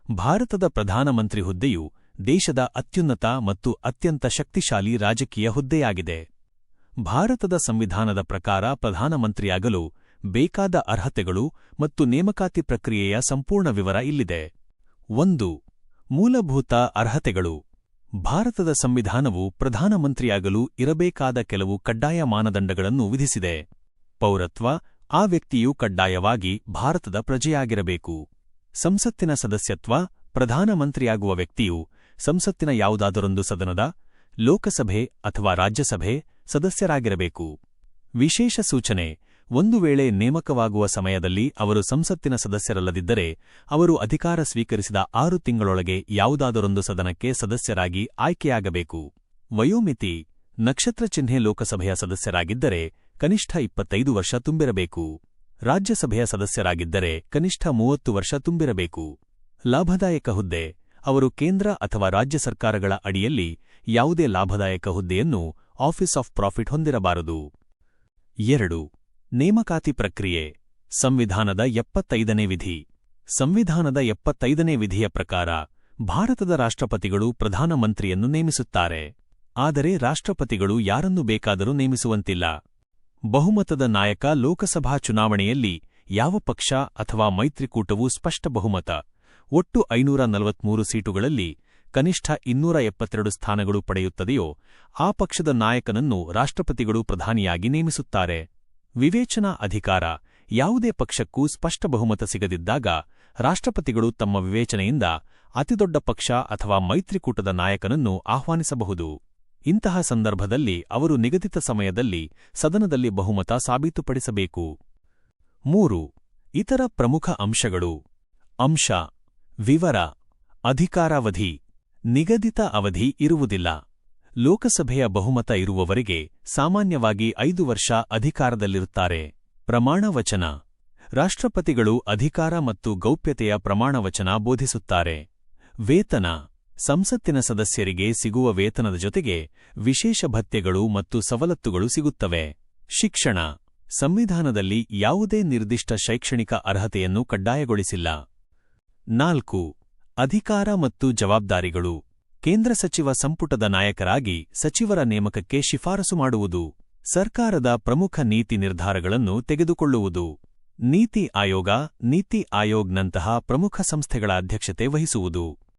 ಭಾರತದ ಪ್ರಧಾನಮಂತ್ರಿ ಹುದ್ದೆಯು ದೇಶದ ಅತ್ಯುನ್ನತ ಮತ್ತು ಅತ್ಯಂತ ಶಕ್ತಿಶಾಲಿ ರಾಜಕೀಯ ಹುದ್ದೆಯಾಗಿದೆ. ಭಾರತದ ಸಂವಿಧಾನದ ಪ್ರಕಾರ ಪ್ರಧಾನಮಂತ್ರಿಯಾಗಲು ಬೇಕಾದ ಅರ್ಹತೆಗಳು ಮತ್ತು ನೇಮಕಾತಿ ಪ್ರಕ್ರಿಯೆಯ ಸಂಪೂರ್ಣ ವಿವರ ಇಲ್ಲಿದೆ. 1. ಮೂಲಭೂತ ಅರ್ಹತೆಗಳು. ಭಾರತದ ಸಂವಿಧಾನವು ಪ್ರಧಾನಮಂತ್ರಿಯಾಗಲು ಇರಬೇಕಾದ ಕೆಲವು ಕಡ್ಡಾಯ ಮಾನದಂಡಗಳನ್ನು ವಿಧಿಸಿದೆ. ಪೌರತ್ವ. ಆ ವ್ಯಕ್ತಿಯು ಕಡ್ಡಾಯವಾಗಿ ಭಾರತದ ಪ್ರಜೆಯಾಗಿರಬೇಕು. ಸಂಸತ್ತಿನ ಸದಸ್ಯತ್ವ. ಪ್ರಧಾನಮಂತ್ರಿಯಾಗುವ ವ್ಯಕ್ತಿಯು ಸಂಸತ್ತಿನ ಯಾವುದಾದರೊಂದು ಸದನದ, ಲೋಕಸಭೆ ಅಥವಾ ರಾಜ್ಯಸಭೆ ಸದಸ್ಯರಾಗಿರಬೇಕು. ವಿಶೇಷ ಸೂಚನೆ: ಒಂದು ವೇಳೆ ನೇಮಕವಾಗುವ ಸಮಯದಲ್ಲಿ ಅವರು ಸಂಸತ್ತಿನ ಸದಸ್ಯರಲ್ಲದಿದ್ದರೆ, ಅವರು ಅಧಿಕಾರ ಸ್ವೀಕರಿಸಿದ 6 ತಿಂಗಳೊಳಗೆ ಯಾವುದಾದರೊಂದು ಸದನಕ್ಕೆ ಸದಸ್ಯರಾಗಿ ಆಯ್ಕೆಯಾಗಬೇಕು. ವಯೋಮಿತಿ: ನಕ್ಷತ್ರ ಚಿಹ್ನೆ ಲೋಕಸಭೆಯ ಸದಸ್ಯರಾಗಿದ್ದರೆ ಕನಿಷ್ಠ 25 ವರ್ಷ ತುಂಬಿರಬೇಕು. ರಾಜ್ಯಸಭೆಯ ಸದಸ್ಯರಾಗಿದ್ದರೆ ಕನಿಷ್ಠ 30 ವರ್ಷ ತುಂಬಿರಬೇಕು. ಲಾಭದಾಯಕ ಹುದ್ದೆ: ಅವರು ಕೇಂದ್ರ ಅಥವಾ ರಾಜ್ಯ ಸರ್ಕಾರಗಳ ಅಡಿಯಲ್ಲಿ ಯಾವುದೇ ಲಾಭದಾಯಕ ಹುದ್ದೆಯನ್ನು ಆಫೀಸ್ ಆಫ್ ಪ್ರಾಫಿಟ್ ಹೊಂದಿರಬಾರದು. 2. ನೇಮಕಾತಿ ಪ್ರಕ್ರಿಯೆ. ಸಂವಿಧಾನದ 75ನೇ ವಿಧಿ. ಸಂವಿಧಾನದ 75ನೇ ವಿಧಿಯ ಪ್ರಕಾರ ಭಾರತದ ರಾಷ್ಟ್ರಪತಿಗಳು ಪ್ರಧಾನಮಂತ್ರಿಯನ್ನು ನೇಮಿಸುತ್ತಾರೆ. ಆದರೆ ರಾಷ್ಟ್ರಪತಿಗಳು ಯಾರನ್ನು ಬೇಕಾದರೂ ನೇಮಿಸುವಂತಿಲ್ಲ. ಬಹುಮತದ ನಾಯಕ. ಲೋಕಸಭಾ ಚುನಾವಣೆಯಲ್ಲಿ ಯಾವ ಪಕ್ಷ ಅಥವಾ ಮೈತ್ರಿಕೂಟವು ಸ್ಪಷ್ಟ ಬಹುಮತ, ಒಟ್ಟು 543 ಸೀಟುಗಳಲ್ಲಿ ಕನಿಷ್ಠ 272 ಸ್ಥಾನಗಳು ಪಡೆಯುತ್ತದೆಯೋ ಆ ಪಕ್ಷದ ನಾಯಕನನ್ನು ರಾಷ್ಟ್ರಪತಿಗಳು ಪ್ರಧಾನಿಯಾಗಿ ನೇಮಿಸುತ್ತಾರೆ. ವಿವೇಚನಾ ಅಧಿಕಾರ. ಯಾವುದೇ ಪಕ್ಷಕ್ಕೂ ಸ್ಪಷ್ಟ ಬಹುಮತ ಸಿಗದಿದ್ದಾಗ ರಾಷ್ಟ್ರಪತಿಗಳು ತಮ್ಮ ವಿವೇಚನೆಯಿಂದ ಅತಿದೊಡ್ಡ ಪಕ್ಷ ಅಥವಾ ಮೈತ್ರಿಕೂಟದ ನಾಯಕನನ್ನು ಆಹ್ವಾನಿಸಬಹುದು. ಇಂತಹ ಸಂದರ್ಭದಲ್ಲಿ ಅವರು ನಿಗದಿತ ಸಮಯದಲ್ಲಿ ಸದನದಲ್ಲಿ ಬಹುಮತ ಸಾಬೀತುಪಡಿಸಬೇಕು. 3. ಇತರ ಪ್ರಮುಖ ಅಂಶಗಳು. ಅಂಶ. ವಿವರ. ಅಧಿಕಾರಾವಧಿ. ನಿಗದಿತ ಅವಧಿ ಇರುವುದಿಲ್ಲ. ಲೋಕಸಭೆಯ ಬಹುಮತ ಇರುವವರೆಗೆ ಸಾಮಾನ್ಯವಾಗಿ 5 ವರ್ಷ ಅಧಿಕಾರದಲ್ಲಿರುತ್ತಾರೆ. ಪ್ರಮಾಣವಚನ. ರಾಷ್ಟ್ರಪತಿಗಳು ಅಧಿಕಾರ ಮತ್ತು ಗೌಪ್ಯತೆಯ ಪ್ರಮಾಣವಚನ ಬೋಧಿಸುತ್ತಾರೆ. ವೇತನ. ಸಂಸತ್ತಿನ ಸದಸ್ಯರಿಗೆ ಸಿಗುವ ವೇತನದ ಜೊತೆಗೆ ವಿಶೇಷ ಭತ್ಯೆಗಳು ಮತ್ತು ಸವಲತ್ತುಗಳು ಸಿಗುತ್ತವೆ. ಶಿಕ್ಷಣ. ಸಂವಿಧಾನದಲ್ಲಿ ಯಾವುದೇ ನಿರ್ದಿಷ್ಟ ಶೈಕ್ಷಣಿಕ ಅರ್ಹತೆಯನ್ನು ಕಡ್ಡಾಯಗೊಳಿಸಿಲ್ಲ. 4. ಅಧಿಕಾರ ಮತ್ತು ಜವಾಬ್ದಾರಿಗಳು. ಕೇಂದ್ರ ಸಚಿವ ಸಂಪುಟದ ನಾಯಕರಾಗಿ ಸಚಿವರ ನೇಮಕಕ್ಕೆ ಶಿಫಾರಸು ಮಾಡುವುದು. ಸರ್ಕಾರದ ಪ್ರಮುಖ ನೀತಿ ನಿರ್ಧಾರಗಳನ್ನು ತೆಗೆದುಕೊಳ್ಳುವುದು. ನೀತಿ ಆಯೋಗ. ನೀತಿ ಆಯೋಗ್ನಂತಹ ಪ್ರಮುಖ ಸಂಸ್ಥೆಗಳ ಅಧ್ಯಕ್ಷತೆ ವಹಿಸುವುದು.